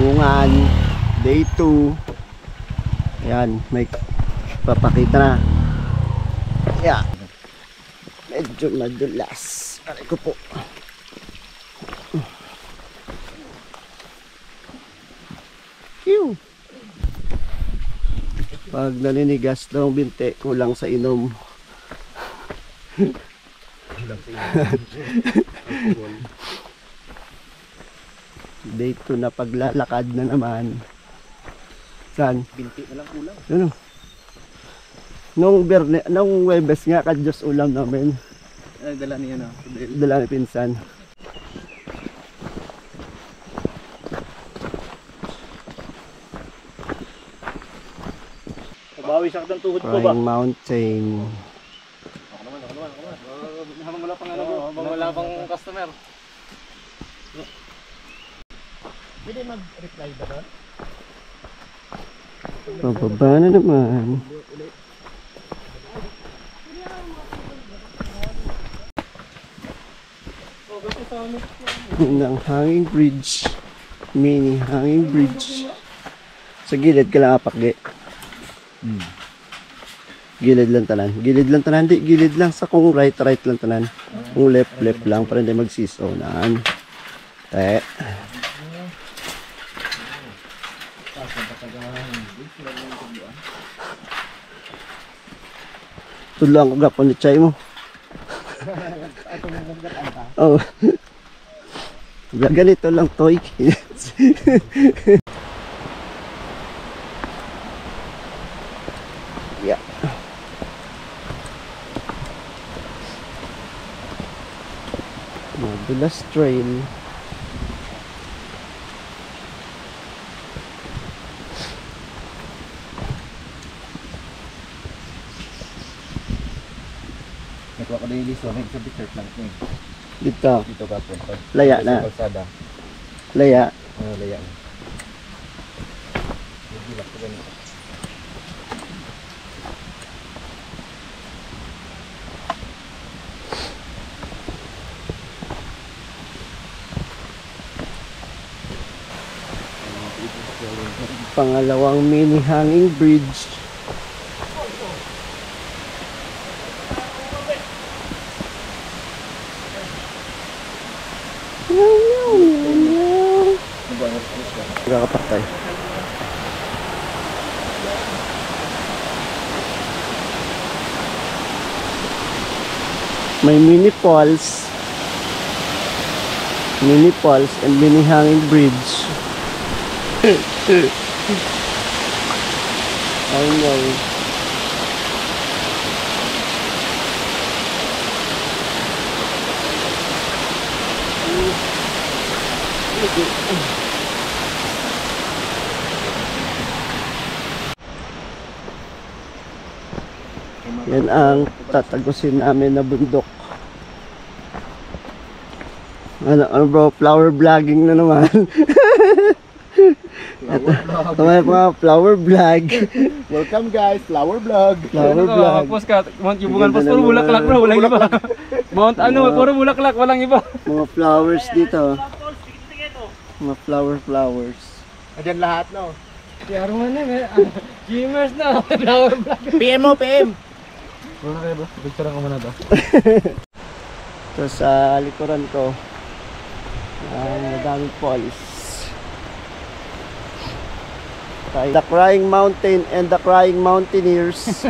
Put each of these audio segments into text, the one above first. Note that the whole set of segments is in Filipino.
Bungan, day 2. Ayan, may papakita na. Ayan. Medyo madulas. Aray ko po. Ew. Pag naninigas daw binti, kulang sa inom. Day 2 na paglalakad na naman. Saan? Binti na lang kulang. Ano? Nung Webes nga kadyos ulam namin. Ay, dala niya na. Dala ni pinsan. Bawi sa ng tuhod ko ba? Crying Mountain. Ako naman. Habang wala pang ano bro, habang wala pang customer. Pwede mag-reply ba doon? Pababa na naman. Ng hanging bridge. Mini hanging bridge. Sa gilid ka lang apakdi. Gilid lang tanan. Gilid lang tanan. Di, gilid lang sa kung right lang tanan. Kung left lang para hindi magsisonan. Tulang ko gapon ni chay mo. Oh. Ganito lang toy. Yeah. Madulas trail. Nagwa ko na yung liso, may isang picture lang ito eh. Dito. Dito ka po. Laya na. Kalsada. Laya. Laya na. Gilak ko ganito. Pangalawang mini hanging bridge. Kakapatay. May mini falls and mini hanging bridge. I know. Yan ang tatagusin namin na bundok. Ano bro, flower vlogging na naman. Ito may mga flower vlog. Welcome guys, flower vlog. Flower vlog. Tapos ka, Mount Yubungan, puro bulaklak bro, walang iba. Mount ano, puro bulaklak, walang iba. Mga flowers dito. Mga flowers. Ayan lahat no. Yaro man na, Gmers na, flower vlog. PM mo, PM. Wala kayo bro, picture ko muna to. Ito sa likuran ko. Madaming falls. The Crying Mountain and the Crying Mountaineers.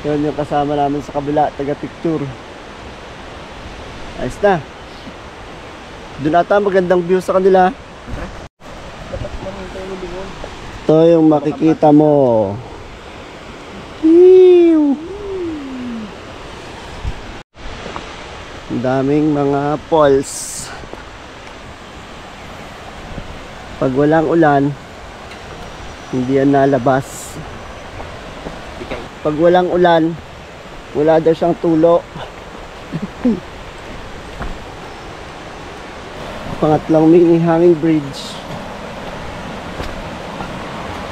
Yun yung kasama namin sa kabila, taga-picture. Ayos na. Doon ata magandang view sa kanila. Ito yung makikita mo. Ang daming mga falls. Pag walang ulan, hindi yan nalabas. Pag walang ulan, wala daw siyang tulo. Pangatlong mini hanging bridge.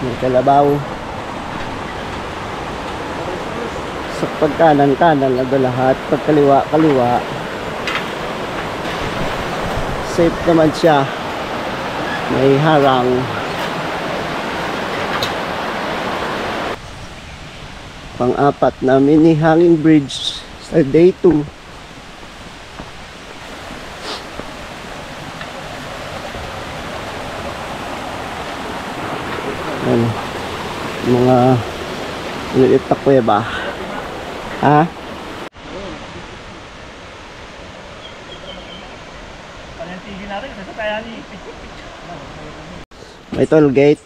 May kalabaw. Sa pagkanan, kanan na lahat. Pagkaliwa, kaliwa. safe naman siya. May harang. Pang-apat na mini hanging bridge sa day 2. Ano, mga liit na kuweba. Ha? May toll gate.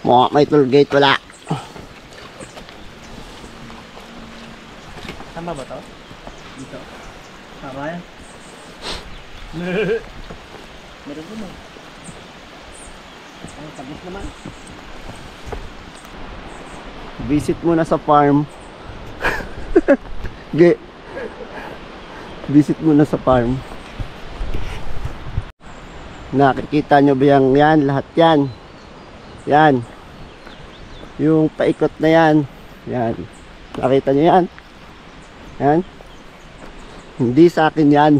May toll gate wala. Tama ba to? Dito. Tama yan. Meron ko mo. Ang tagos naman. Visit muna sa farm. Visit muna sa farm. Nakikita nyo ba yan? Lahat yan. Yan. Yung paikot na yan. Yan. Nakita nyo yan? Yan. Hindi sa akin yan.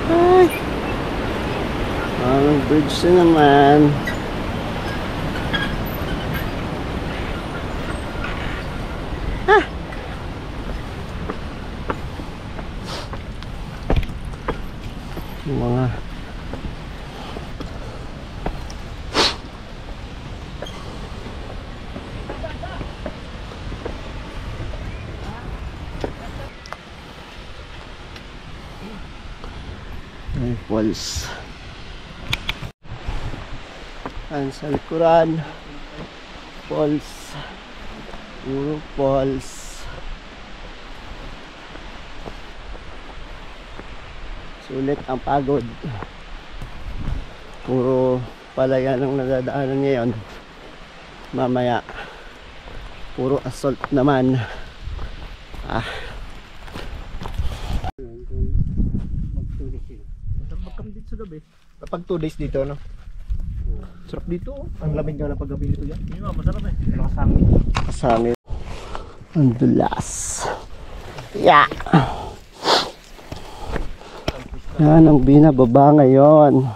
Ay. Ang bridge na naman. Mga falls. Ang sa likuran falls. Puro falls. Sulit ang pagod. Puro palayan ang nadadaanan ngayon. Mamaya puro assault naman. Magkam dito sa gabi. Kapag 2 days dito, no? Sarap dito, oh. Ang lamig nga ng paggabi dito yan. Hindi masarap eh. Kasangin. Kasangin. Ang dulas. Yeah. Yan ang binababa ngayon.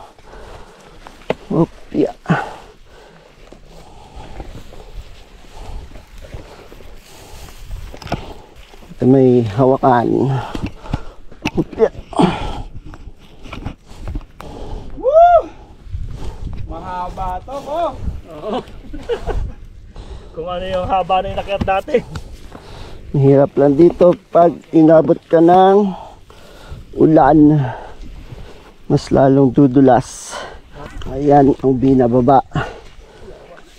Yeah. Ito may hawakan. Yeah. Mahaba to ko. Oo. Kung ano yung haba na inakyat dati. Mahirap lang dito pag inabot ka ng ulan. Mas lalong dudulas. Ayan ang binababa.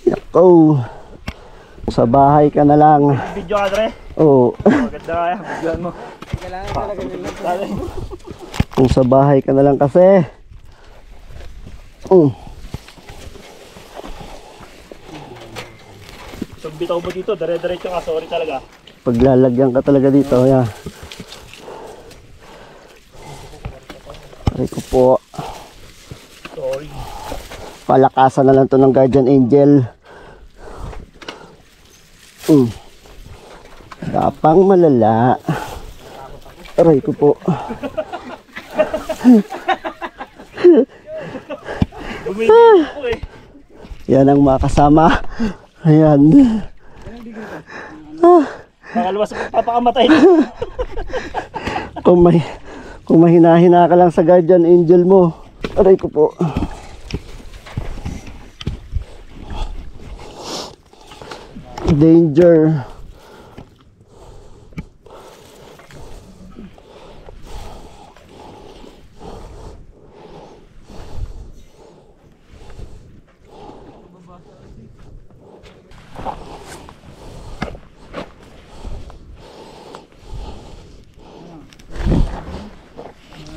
Yako. Sa bahay ka na lang. Video ka, Dre? Oo. Maganda kaya. Bigyan mo. Kailangan talaga nila. Kung sa bahay ka na lang kasi. So bitaw mo dito, dire-diretso ka, sorry talaga. Paglalagyan ka talaga dito, yeah. Aray ko po. Sorry. Palakasan na lang to ng Guardian Angel. Gapang malala. Aray ko po. Bumibig ako eh. Yan ang makasama. Ayan. Makaluwas sa pagpapakamatay. Kung mahina-hina ka lang sa Guardian Angel mo. Aray ko po. Danger.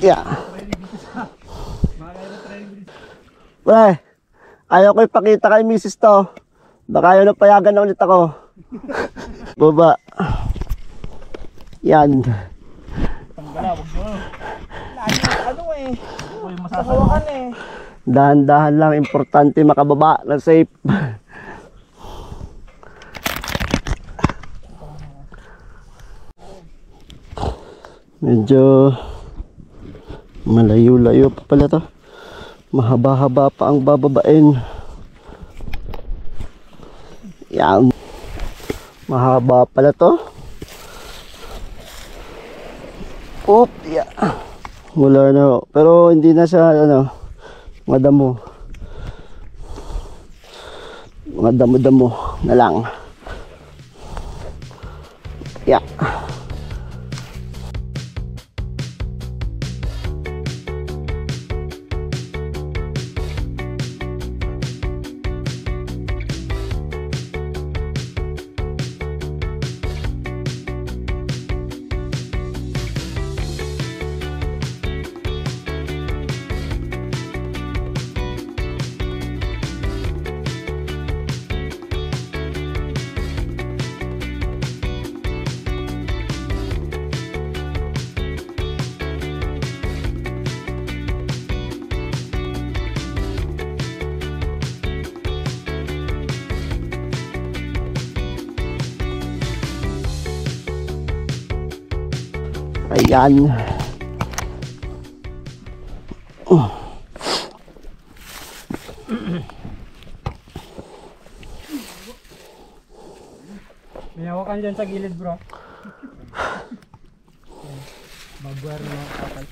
Yeah. Pre, ayaw ko ipakita kay misis to. Baka ayaw na payagan na ulit ako. Baba. Yan. Dahan-dahan lang, importante makababa na safe. Medyo malayo-layo pa pala to. Mahaba-haba pa ang bababain. Yan. Mahaba pala to. Oop, yeah. Wala na. Pero hindi na siya ano, madamo. Mga damo-damo na lang. Yeah. Ayan. May hawakan dyan sa gilid bro. Babar na kapal.